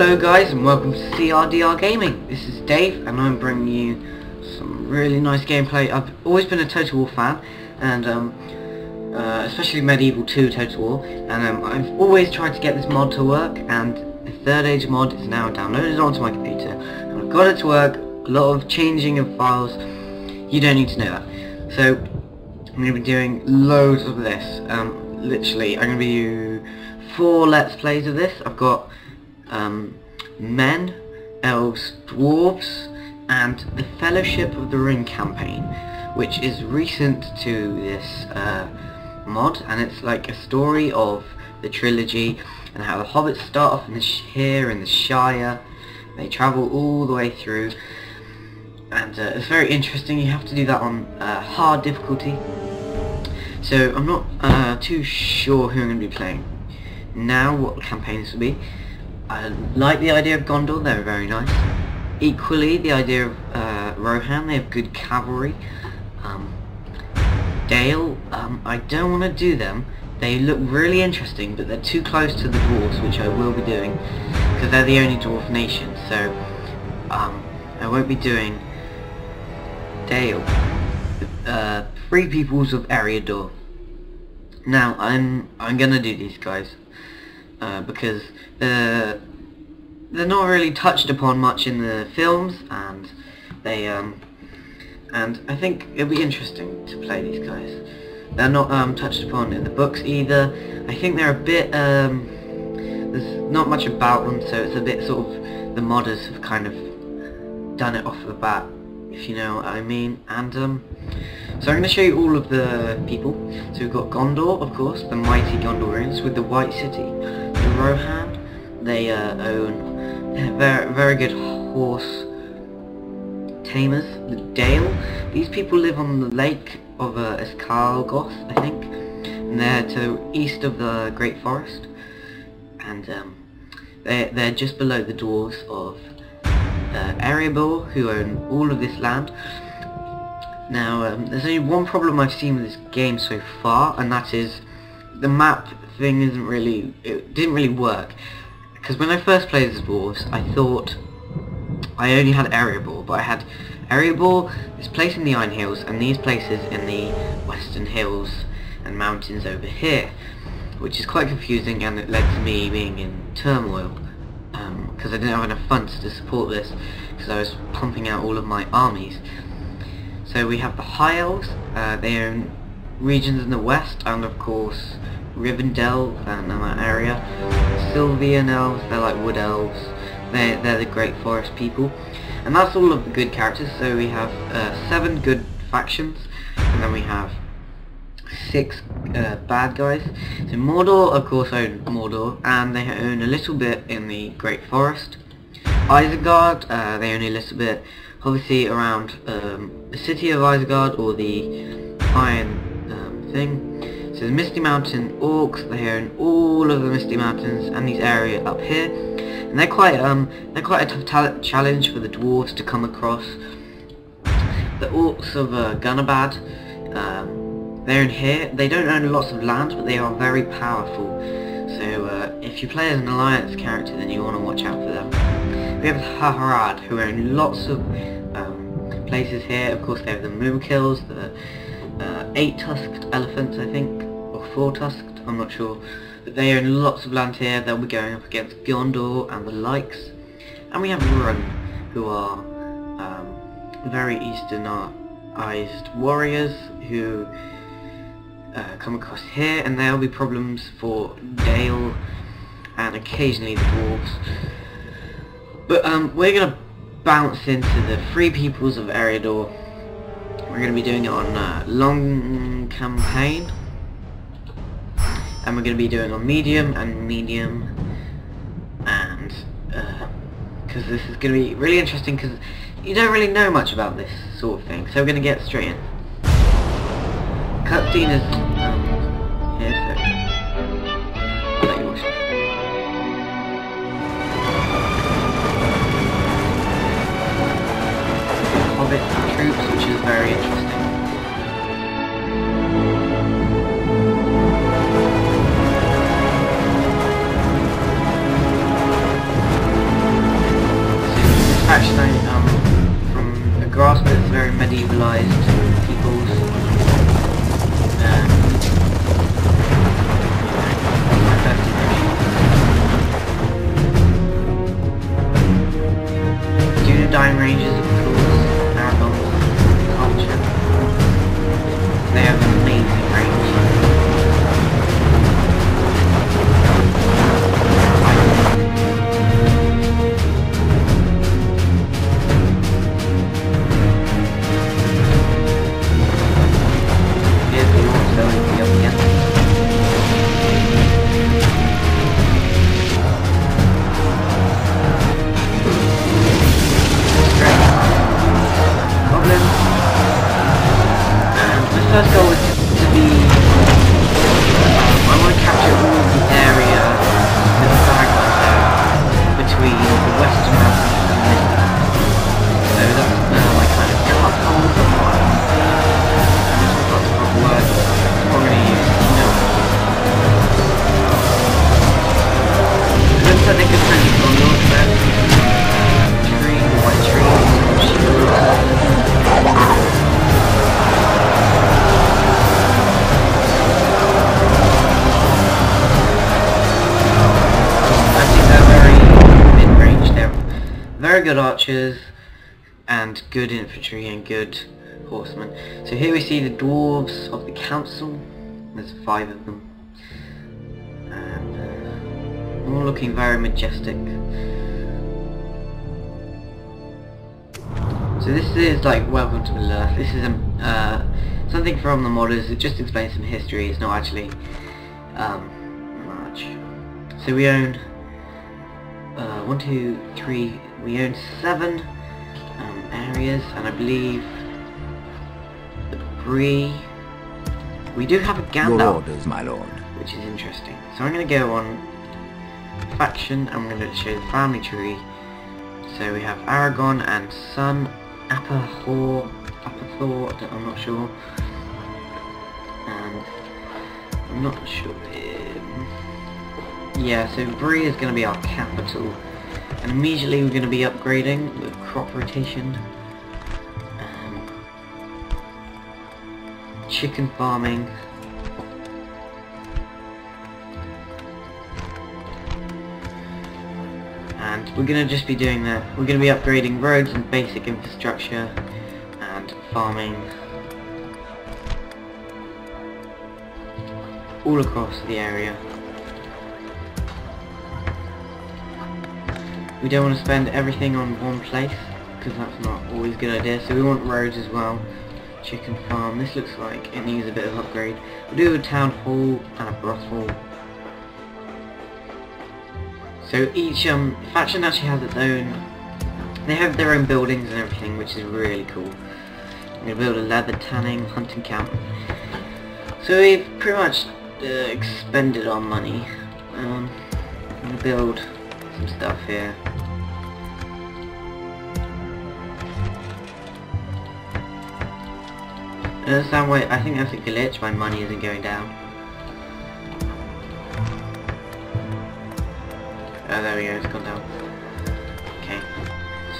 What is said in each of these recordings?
Hello guys and welcome to CRDRGaming. This is Dave and I'm bringing you some really nice gameplay. I've always been a Total War fan and especially Medieval 2 Total War, and I've always tried to get this mod to work, and the Third Age mod is now downloaded onto my computer and I've got it to work. A lot of changing of files, you don't need to know that. So I'm going to be doing loads of this. Literally I'm going to be doing 4 let's plays of this. I've got men, elves, dwarves, and the Fellowship of the Ring campaign, which is recent to this mod, and it's like a story of the trilogy and how the hobbits start off here in the Shire. They travel all the way through, and it's very interesting. You have to do that on hard difficulty. So I'm not too sure who I'm going to be playing now, what campaign this will be. I like the idea of Gondor, they're very nice. Equally, the idea of Rohan, they have good cavalry. Dale, I don't want to do them. They look really interesting, but they're too close to the dwarves, which I will be doing, because they're the only dwarf nation, so I won't be doing Dale. Free Peoples of Eriador. Now, I'm gonna do these guys. Because they're not really touched upon much in the films, and they and I think it'll be interesting to play these guys. They're not touched upon in the books either. I think they're a bit there's not much about them, so it's a bit sort of, the modders have kind of done it off the bat, if you know what I mean. And so I'm going to show you all of the people. So we've got Gondor, of course, the mighty Gondorians with the White City. The Rohan, they they're very good horse tamers. The Dale, these people live on the lake of Escargoth, I think, and they're to east of the Great Forest, and they're just below the dwarves of Eriador, who own all of this land. Now, there's only one problem I've seen with this game so far, and that is the map thing didn't really work. Because when I first played as dwarves, I thought I only had Eriador, but I had Eriador, this place in the Iron Hills, and these places in the Western Hills and mountains over here, which is quite confusing, and it led to me being in turmoil, because I didn't have enough funds to support this, because I was pumping out all of my armies. So we have the High Elves, they own regions in the west, and of course Rivendell and that area. Sylvian Elves, they're like wood elves, they're the Great Forest people. And that's all of the good characters. So we have 7 good factions, and then we have 6 bad guys. So Mordor, of course, own Mordor, and they own a little bit in the Great Forest. Isengard, they own a little bit, obviously around the city of Isengard, or the Iron thing. So the Misty Mountain Orcs, they own all of the Misty Mountains and these areas up here, and they're quite a tough challenge for the dwarves to come across. The Orcs of Gunabad, they own here. They don't own lots of land, but they are very powerful. So if you play as an alliance character, then you want to watch out for them. We have the Harad, who own lots of places here. Of course, they have the Mookills, the 8-tusked elephants, I think, or 4-tusked, I'm not sure. But they own lots of land here. They'll be going up against Gondor and the likes. And we have Run, who are very easternized warriors who come across here, and there'll be problems for Dale and occasionally the dwarves. But we're going to bounce into the Free Peoples of Eriador. We're going to be doing it on long campaign, and we're going to be doing on medium, and because this is going to be really interesting, because you don't really know much about this sort of thing. So we're going to get straight in. Cutscene is here, so I'll let you watch it. Hobbit troops, which is very interesting. to be... I want to capture all of the area with the argons there between the western mountains and the eastern. So that's my kind of couple of words. And this was lots of words I'm going to use, you know. It looks like they could print it on your set. Tree, white trees, shields. Very good archers and good infantry and good horsemen. So here we see the dwarves of the council. There's 5 of them, and all looking very majestic. So this is like Welcome to Middle-earth. This is something from the modders. It just explains some history. It's not actually much. So we own 1, 2, 3. We own 7 areas, and I believe the Bree. We do have a Gandalf. Your orders, my lord. Which is interesting. So I'm going to go on faction. I'm going to show the family tree. So we have Aragon and son Apathor. I'm not sure. And I'm not sure. Yeah, so Bree is going to be our capital. And immediately we're going to be upgrading with crop rotation, chicken farming, and we're going to just be doing that. We're going to be upgrading roads and basic infrastructure and farming all across the area. We don't want to spend everything on one place, because that's not always a good idea. So we want roads as well. Chicken farm. This looks like it needs a bit of upgrade. We'll do a town hall and a brothel. So each faction actually has its own... They have their own buildings and everything, which is really cool. We're going to build a leather tanning hunting camp. So we've pretty much expended our money. I'm going to build some stuff here. I understand why. I think that's a glitch. My money isn't going down. Oh, there we go. It's gone down. Okay.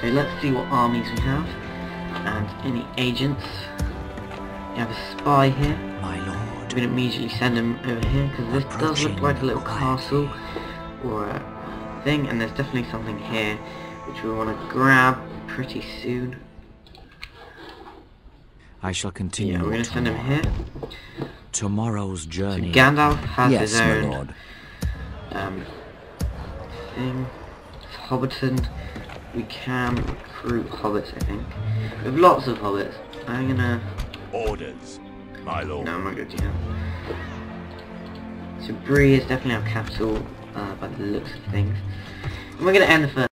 So let's see what armies we have and any agents. We have a spy here. My lord. We're going to immediately send him over here because this does look like a little castle or a thing, and there's definitely something here which we want to grab pretty soon. I shall continue. Yeah, we're going to send him here. Tomorrow's journey. So Gandalf has yes, his own my lord. Thing. It's Hobbiton. We can recruit hobbits, I think. We have lots of hobbits. I'm gonna... Orders, my lord. No, I'm not gonna do that. So Bree is definitely our capital by the looks of things. And we're gonna end the first